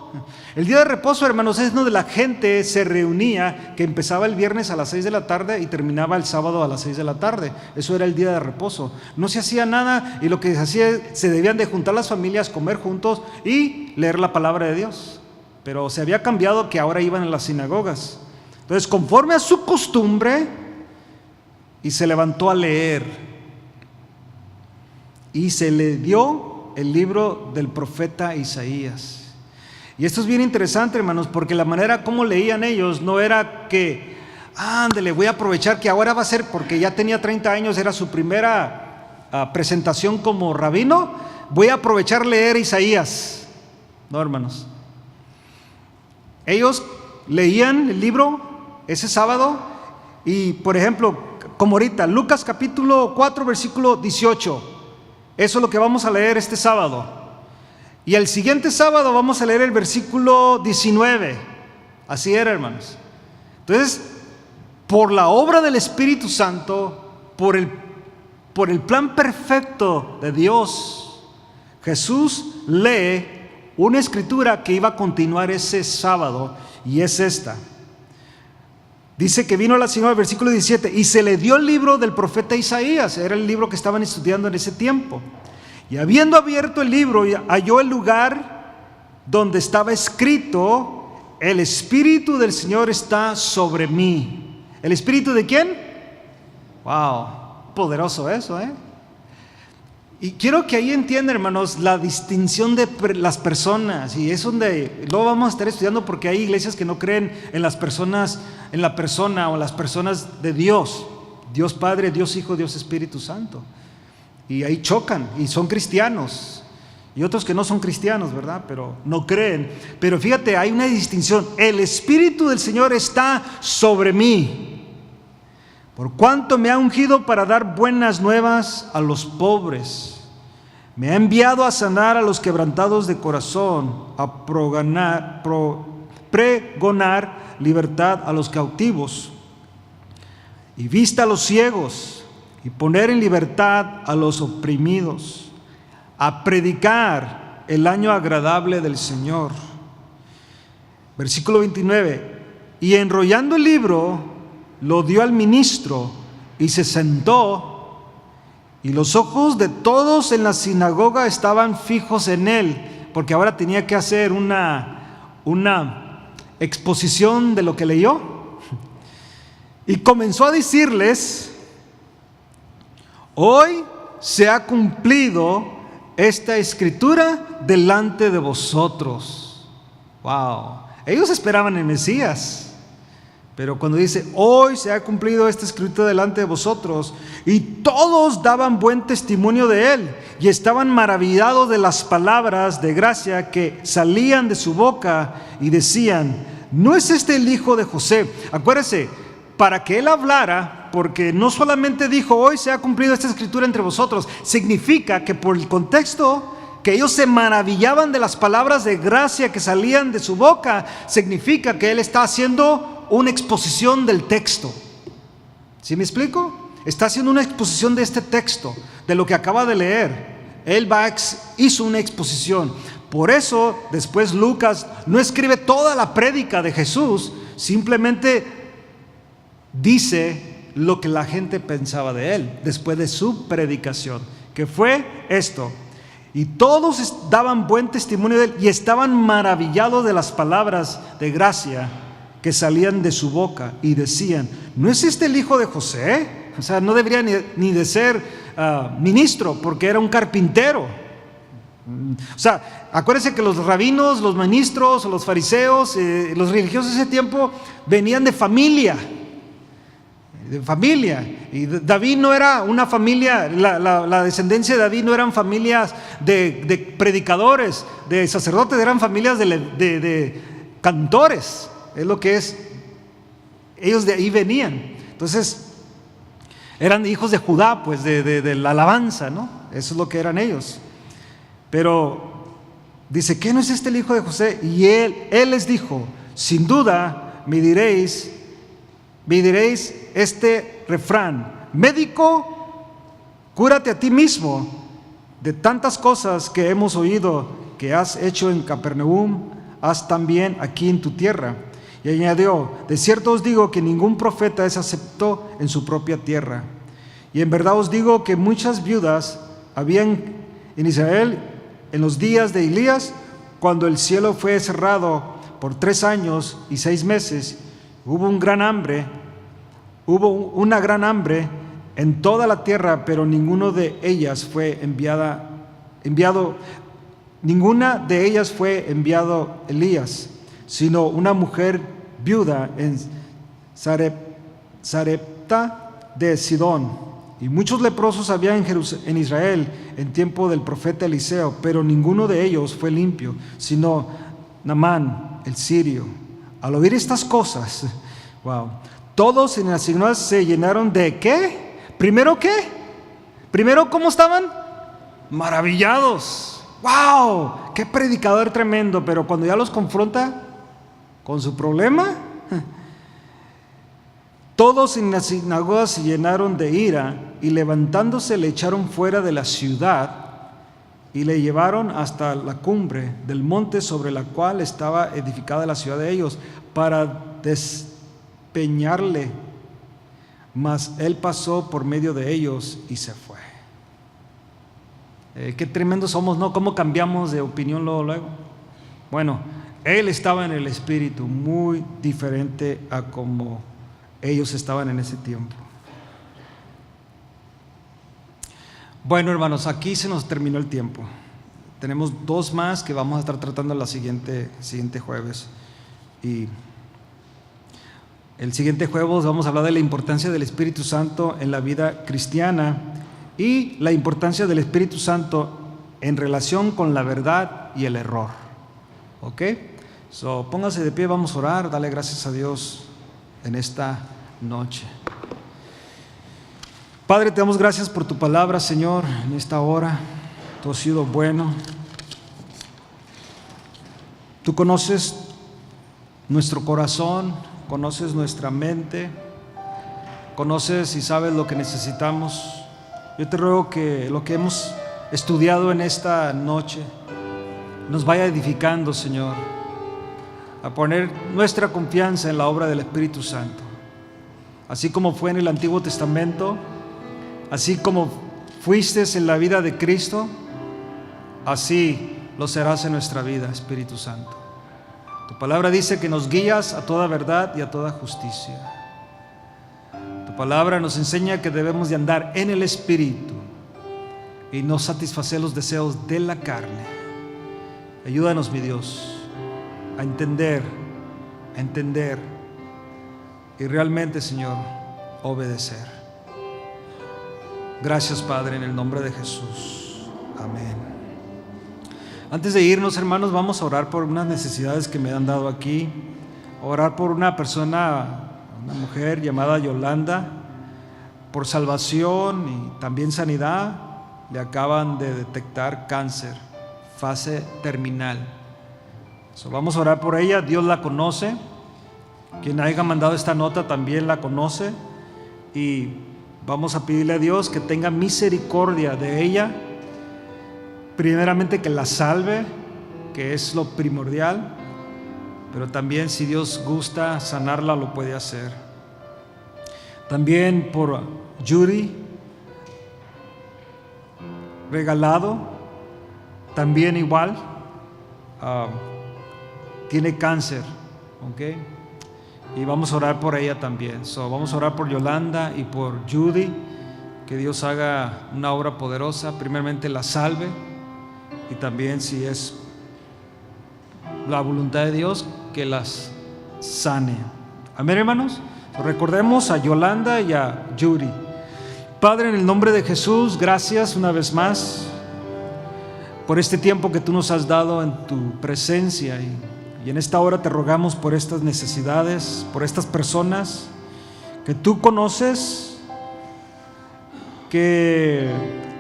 El día de reposo, hermanos, es donde la gente se reunía, que empezaba el viernes a las 6 de la tarde y terminaba el sábado a las 6 de la tarde. Eso era el día de reposo. No se hacía nada, y lo que se hacía, se debían de juntar las familias, comer juntos y leer la palabra de Dios. Pero se había cambiado, que ahora iban a las sinagogas. Entonces, conforme a su costumbre, y se levantó a leer. Y se le dio el libro del profeta Isaías. Y esto es bien interesante, hermanos, porque la manera como leían ellos no era que: ándale, voy a aprovechar que ahora va a ser, porque ya tenía 30 años, era su primera presentación como rabino, voy a aprovechar leer Isaías. No, hermanos. Ellos leían el libro ese sábado y, por ejemplo, como ahorita, Lucas capítulo 4, versículo 18. Eso es lo que vamos a leer este sábado. Y el siguiente sábado vamos a leer el versículo 19. Así era, hermanos. Entonces, por la obra del Espíritu Santo, por el plan perfecto de Dios, Jesús lee una escritura que iba a continuar ese sábado, y es esta. Dice que vino a la sinagoga, versículo 17, y se le dio el libro del profeta Isaías. Era el libro que estaban estudiando en ese tiempo. Y habiendo abierto el libro, halló el lugar donde estaba escrito: el Espíritu del Señor está sobre mí. ¿El Espíritu de quién? Wow, poderoso eso, ¿eh? Y quiero que ahí entiendan, hermanos, la distinción de las personas. Y es donde luego vamos a estar estudiando, porque hay iglesias que no creen en las personas, en la persona o las personas de Dios. Dios Padre, Dios Hijo, Dios Espíritu Santo. Y ahí chocan, y son cristianos. Y otros que no son cristianos, ¿verdad? Pero no creen. Pero fíjate, hay una distinción. El Espíritu del Señor está sobre mí, por cuanto me ha ungido para dar buenas nuevas a los pobres. Me ha enviado a sanar a los quebrantados de corazón, a pregonar libertad a los cautivos, y vista a los ciegos, y poner en libertad a los oprimidos, a predicar el año agradable del Señor. Versículo 29. Y enrollando el libro, lo dio al ministro, y se sentó. Y los ojos de todos en la sinagoga estaban fijos en él, porque ahora tenía que hacer una exposición de lo que leyó. Y comenzó a decirles: hoy se ha cumplido esta escritura delante de vosotros. Wow. Ellos esperaban el Mesías, pero cuando dice, hoy se ha cumplido esta escritura delante de vosotros, y todos daban buen testimonio de él, y estaban maravillados de las palabras de gracia que salían de su boca, y decían, ¿no es este el hijo de José? Acuérdense, para que él hablara, porque no solamente dijo, hoy se ha cumplido esta escritura entre vosotros, significa que por el contexto, que ellos se maravillaban de las palabras de gracia que salían de su boca, significa que él está haciendo una exposición del texto. ¿Sí me explico? Está haciendo una exposición de este texto, de lo que acaba de leer. Él hizo una exposición. Por eso después Lucas no escribe toda la prédica de Jesús, simplemente dice lo que la gente pensaba de él después de su predicación, que fue esto: y todos daban buen testimonio de él y estaban maravillados de las palabras de gracia que salían de su boca, y decían, ¿no es este el hijo de José? O sea, no debería ni de ser ministro, porque era un carpintero. O sea, acuérdense que los rabinos, los ministros, los fariseos, los religiosos de ese tiempo venían de familia. Y David no era una familia, la descendencia de David no eran familias de predicadores, de sacerdotes, eran familias de cantores. Es lo que es. Ellos de ahí venían. Entonces, eran hijos de Judá, pues de la alabanza, ¿no? Eso es lo que eran ellos. Pero dice, ¿qué no es este el hijo de José? Y él les dijo, sin duda me diréis este refrán: médico, cúrate a ti mismo de tantas cosas que hemos oído que has hecho en Capernaum, haz también aquí en tu tierra. Y añadió, de cierto os digo que ningún profeta es acepto en su propia tierra. Y en verdad os digo que muchas viudas habían en Israel en los días de Elías, cuando el cielo fue cerrado por 3 años y 6 meses, hubo una gran hambre en toda la tierra, pero ninguna de ellas fue enviado Elías, sino una mujer viuda en Sarepta de Sidón. Y muchos leprosos había en Israel en tiempo del profeta Eliseo, pero ninguno de ellos fue limpio, sino Naamán el sirio. Al oír estas cosas, wow, todos en la sinagoga se llenaron de ¿qué? ¿Primero qué? Primero, ¿cómo estaban? Maravillados. ¡Wow! ¡Qué predicador tremendo! Pero cuando ya los confronta con su problema, todos en la sinagoga se llenaron de ira, y levantándose le echaron fuera de la ciudad y le llevaron hasta la cumbre del monte sobre la cual estaba edificada la ciudad de ellos, para despeñarle. Mas él pasó por medio de ellos y se fue. Qué tremendos somos, ¿no? ¿Cómo cambiamos de opinión luego? Bueno, él estaba en el Espíritu, muy diferente a como ellos estaban en ese tiempo. Bueno, hermanos, aquí se nos terminó el tiempo. Tenemos 2 más que vamos a estar tratando el siguiente jueves. Y el siguiente jueves vamos a hablar de la importancia del Espíritu Santo en la vida cristiana y la importancia del Espíritu Santo en relación con la verdad y el error. ¿Ok? Póngase de pie, vamos a orar, dale gracias a Dios en esta noche. Padre, te damos gracias por tu palabra, Señor, en esta hora. Tú has sido bueno. Tú conoces nuestro corazón, conoces nuestra mente, conoces y sabes lo que necesitamos. Yo te ruego que lo que hemos estudiado en esta noche nos vaya edificando, Señor, a poner nuestra confianza en la obra del Espíritu Santo. Así como fue en el Antiguo Testamento, así como fuiste en la vida de Cristo, así lo serás en nuestra vida, Espíritu Santo. Tu palabra dice que nos guías a toda verdad y a toda justicia. Tu palabra nos enseña que debemos de andar en el Espíritu. y no satisfacer los deseos de la carne. Ayúdanos, mi Dios, a entender y realmente, Señor, obedecer. Gracias, Padre, en el nombre de Jesús. Amén. Antes de irnos, hermanos, vamos a orar por unas necesidades que me han dado aquí. Orar por una persona, una mujer llamada Yolanda, por salvación y también sanidad. Le acaban de detectar cáncer, fase terminal. Vamos a orar por ella. Dios la conoce. Quien haya mandado esta nota también la conoce. Y vamos a pedirle a Dios que tenga misericordia de ella. Primeramente que la salve, que es lo primordial. Pero también, si Dios gusta sanarla, lo puede hacer. También por Yuri Regalado, también igual, tiene cáncer, ¿ok? Y vamos a orar por ella también. Vamos a orar por Yolanda y por Judy, que Dios haga una obra poderosa. Primeramente la salve, y también, si es la voluntad de Dios, que las sane. Amén, hermanos. Recordemos a Yolanda y a Judy. Padre, en el nombre de Jesús, gracias una vez más por este tiempo que tú nos has dado en tu presencia, y en esta hora te rogamos por estas necesidades, por estas personas que tú conoces, que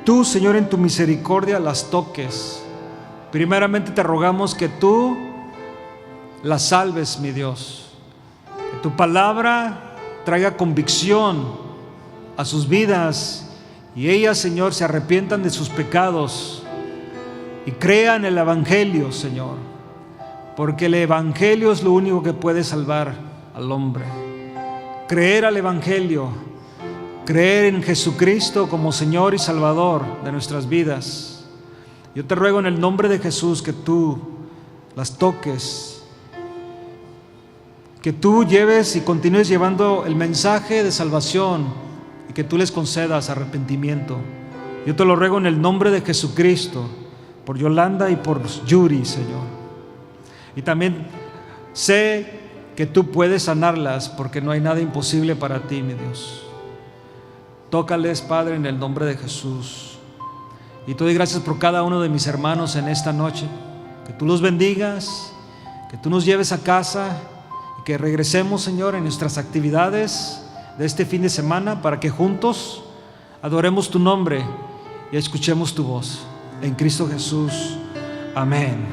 tú, Señor, en tu misericordia las toques. Primeramente te rogamos que tú las salves, mi Dios, que tu palabra traiga convicción a sus vidas, y ellas, Señor, se arrepientan de sus pecados y crean el Evangelio, Señor, porque el Evangelio es lo único que puede salvar al hombre. Creer al Evangelio, creer en Jesucristo como Señor y Salvador de nuestras vidas. Yo te ruego en el nombre de Jesús que tú las toques, que tú lleves y continúes llevando el mensaje de salvación, y que tú les concedas arrepentimiento. Yo te lo ruego en el nombre de Jesucristo, por Yolanda y por Yuri, Señor. Y también sé que tú puedes sanarlas, porque no hay nada imposible para ti, mi Dios. Tócales, Padre, en el nombre de Jesús. Y te doy gracias por cada uno de mis hermanos en esta noche. Que tú los bendigas, que tú nos lleves a casa, y que regresemos, Señor, en nuestras actividades de este fin de semana, para que juntos adoremos tu nombre y escuchemos tu voz. En Cristo Jesús. Amén.